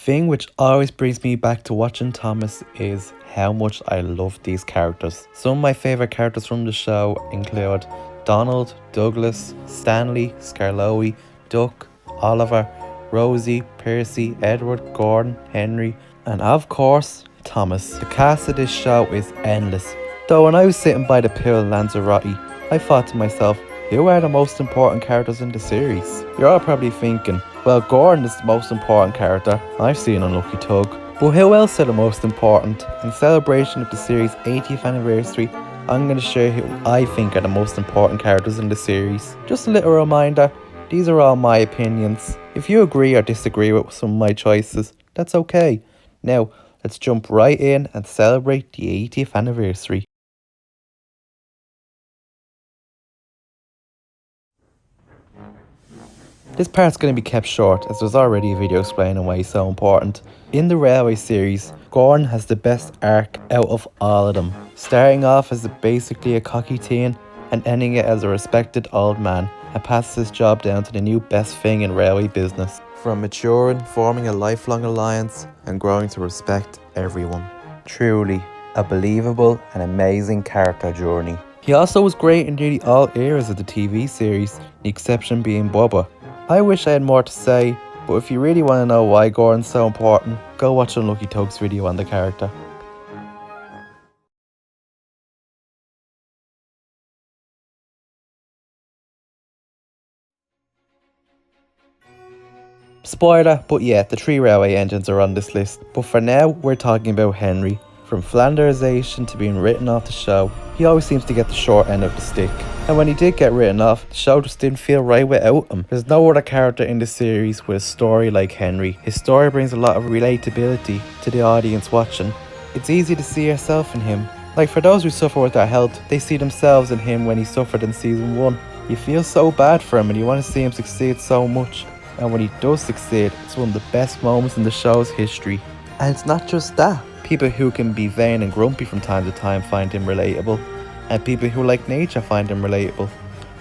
thing which always brings me back to watching Thomas is how much I love these characters. Some of my favourite characters from the show include Donald, Douglas, Stanley, Scarloey, Duck, Oliver, Rosie, Percy, Edward, Gordon, Henry, and of course, Thomas. The cast of this show is endless. Though when I was sitting by the pool in Lanzarote, I thought to myself, who are the most important characters in the series? You're all probably thinking, well, Gordon is the most important character. I've seen Unlucky Tug. But who else are the most important? In celebration of the series' 80th anniversary, I'm going to share who I think are the most important characters in the series. Just a little reminder, these are all my opinions. If you agree or disagree with some of my choices, that's okay. Now, let's jump right in and celebrate the 80th anniversary. This part's going to be kept short as there's already a video explaining why he's so important. In the Railway series, Gordon has the best arc out of all of them. Starting off as basically a cocky teen and ending it as a respected old man and passes his job down to the new best thing in railway business. From maturing, forming a lifelong alliance and growing to respect everyone. Truly, a believable and amazing character journey. He also was great in nearly all eras of the TV series, the exception being Bubba. I wish I had more to say, but if you really want to know why Gordon's so important, go watch Unlucky Tug's video on the character. Spoiler, but yeah, the 3 railway engines are on this list. But for now, we're talking about Henry. From Flanderization to being written off the show, he always seems to get the short end of the stick. And when he did get written off, the show just didn't feel right without him. There's no other character in the series with a story like Henry. His story brings a lot of relatability to the audience watching. It's easy to see yourself in him. Like for those who suffer with their health, they see themselves in him when he suffered in season 1. You feel so bad for him and you want to see him succeed so much. And when he does succeed, it's one of the best moments in the show's history. And it's not just that. People who can be vain and grumpy from time to time find him relatable, and people who like nature find him relatable.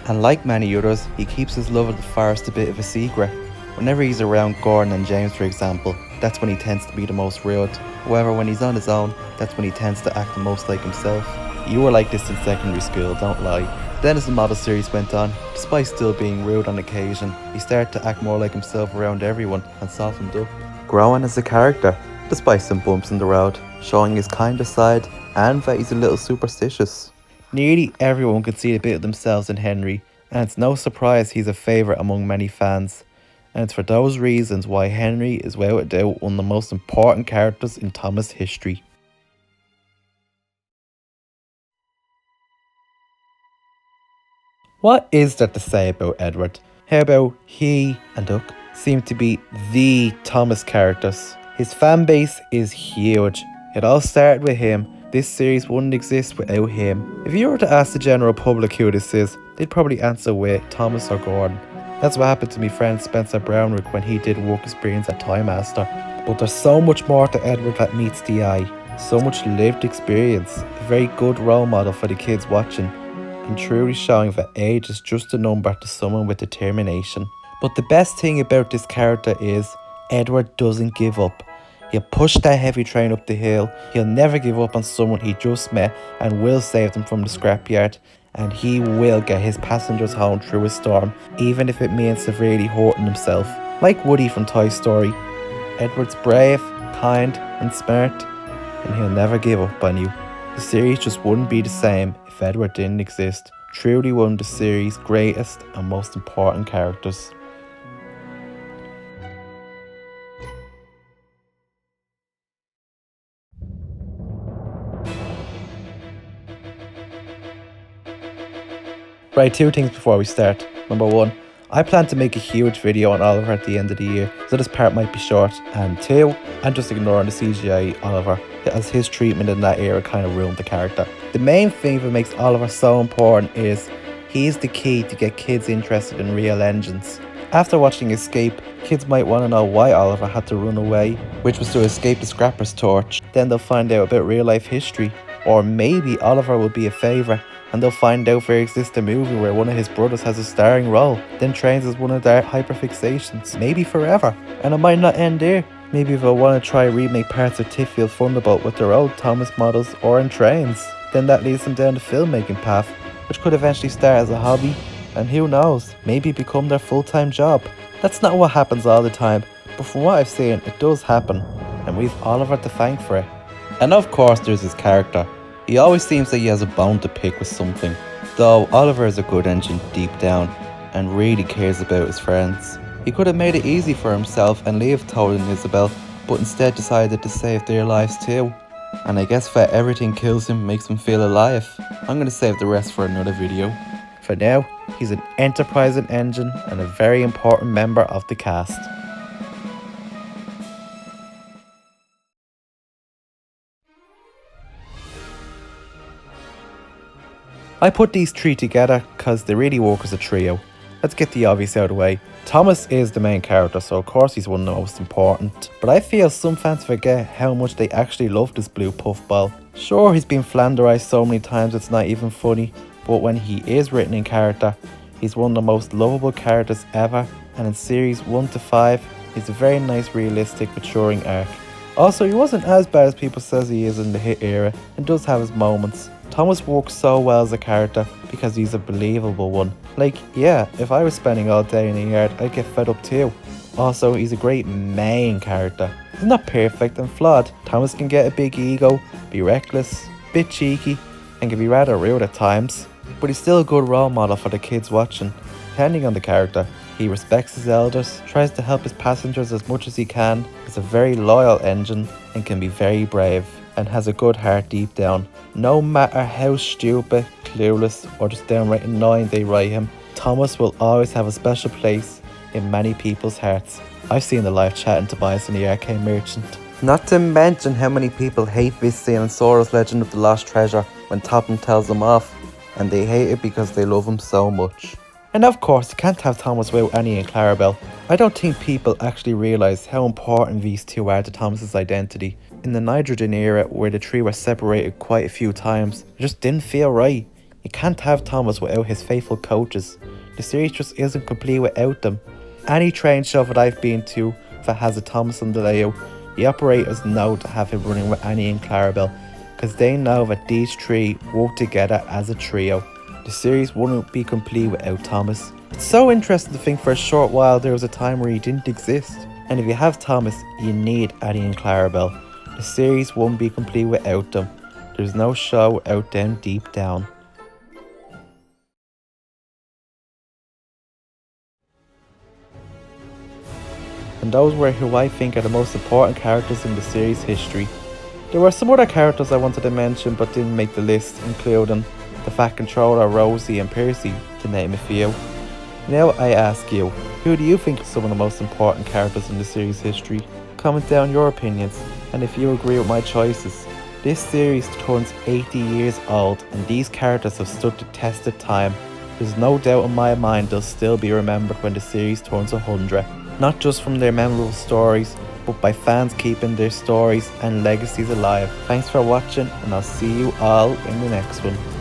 And like many others, he keeps his love of the forest a bit of a secret. Whenever he's around Gordon and James, for example, that's when he tends to be the most rude. However, when he's on his own, that's when he tends to act the most like himself. You were like this in secondary school, don't lie. Then as the model series went on, despite still being rude on occasion, he started to act more like himself around everyone and softened up. Growing as a character, despite some bumps in the road, showing his kinder side and that he's a little superstitious. Nearly everyone can see a bit of themselves in Henry, and it's no surprise he's a favourite among many fans. And it's for those reasons why Henry is without a doubt one of the most important characters in Thomas history. What is there to say about Edward? How about he and Duck seem to be the Thomas characters? His fan base is huge. It all started with him. This series wouldn't exist without him. If you were to ask the general public who this is, they'd probably answer with Thomas or Gordon. That's what happened to my friend Spencer Brownrig when he did work experience at Toy Master. But there's so much more to Edward that meets the eye. So much lived experience. A very good role model for the kids watching. And truly showing that age is just a number to someone with determination. But the best thing about this character is Edward doesn't give up. He'll push that heavy train up the hill. He'll never give up on someone he just met and will save them from the scrapyard. And he will get his passengers home through a storm, even if it means severely hurting himself. Like Woody from Toy Story, Edward's brave, kind and smart, and he'll never give up on you. The series just wouldn't be the same if Edward didn't exist. Truly one of the series' greatest and most important characters. Right, 2 things before we start. Number 1, I plan to make a huge video on Oliver at the end of the year, so this part might be short. And 2, I'm just ignoring the CGI Oliver, as his treatment in that era kind of ruined the character. The main thing that makes Oliver so important is he's the key to get kids interested in real engines. After watching Escape, kids might want to know why Oliver had to run away, which was to escape the Scrapper's torch. Then they'll find out about real life history. Or maybe Oliver will be a favourite and they'll find out there exists a movie where one of his brothers has a starring role, then trains as one of their hyperfixations, maybe forever. And it might not end there. Maybe if I want to try remake parts of Tifffield Thunderbolt with their old Thomas models or in trains, then that leads them down the filmmaking path, which could eventually start as a hobby, and who knows, maybe become their full-time job. That's not what happens all the time, but from what I've seen, it does happen, and we've Oliver to thank for it. And of course there's his character. He always seems like he has a bone to pick with something, though Oliver is a good engine deep down, and really cares about his friends. He could have made it easy for himself and leave Toad and Isabel, but instead decided to save their lives too. And I guess that everything kills him makes him feel alive. I'm gonna save the rest for another video. For now, he's an enterprising engine and a very important member of the cast. I put these three together because they really work as a trio. Let's get the obvious out of the way. Thomas is the main character, so of course he's one of the most important. But I feel some fans forget how much they actually love this blue puffball. Sure, he's been flanderized so many times it's not even funny, but when he is written in character, he's one of the most lovable characters ever, and in series 1 to 5, he's a very nice, realistic, maturing arc. Also, he wasn't as bad as people says he is in the hit era, and does have his moments. Thomas works so well as a character because he's a believable one. Like, yeah, if I was spending all day in the yard, I'd get fed up too. Also, he's a great main character. He's not perfect and flawed. Thomas can get a big ego, be reckless, bit cheeky, and can be rather rude at times. But he's still a good role model for the kids watching. Depending on the character, he respects his elders, tries to help his passengers as much as he can, is a very loyal engine, and can be very brave, and has a good heart deep down. No matter how stupid, clueless, or just downright annoying they write him, Thomas will always have a special place in many people's hearts. I've seen the live chat in Tobias in the Arcade Merchant. Not to mention how many people hate Visty and Sora's Legend of the Lost Treasure when Topham tells them off, and they hate it because they love him so much. And of course, you can't have Thomas without Annie and Clarabelle. I don't think people actually realise how important these two are to Thomas's identity. In the Nitrogen era, where the three were separated quite a few times, it just didn't feel right. You can't have Thomas without his faithful coaches. The series just isn't complete without them. Any train show that I've been to that has a Thomas on the layout, the operators know to have him running with Annie and Clarabelle, because they know that these three work together as a trio. The series wouldn't be complete without Thomas. It's so interesting to think for a short while there was a time where he didn't exist. And if you have Thomas, you need Annie and Clarabelle. The series won't be complete without them. There's no show without them deep down. And those were who I think are the most important characters in the series history. There were some other characters I wanted to mention but didn't make the list, including the Fat Controller, Rosie and Percy, to name a few. Now I ask you, who do you think are some of the most important characters in the series history? Comment down your opinions, and if you agree with my choices. This series turns 80 years old, and these characters have stood the test of time. There's no doubt in my mind they'll still be remembered when the series turns 100. Not just from their memorable stories, but by fans keeping their stories and legacies alive. Thanks for watching, and I'll see you all in the next one.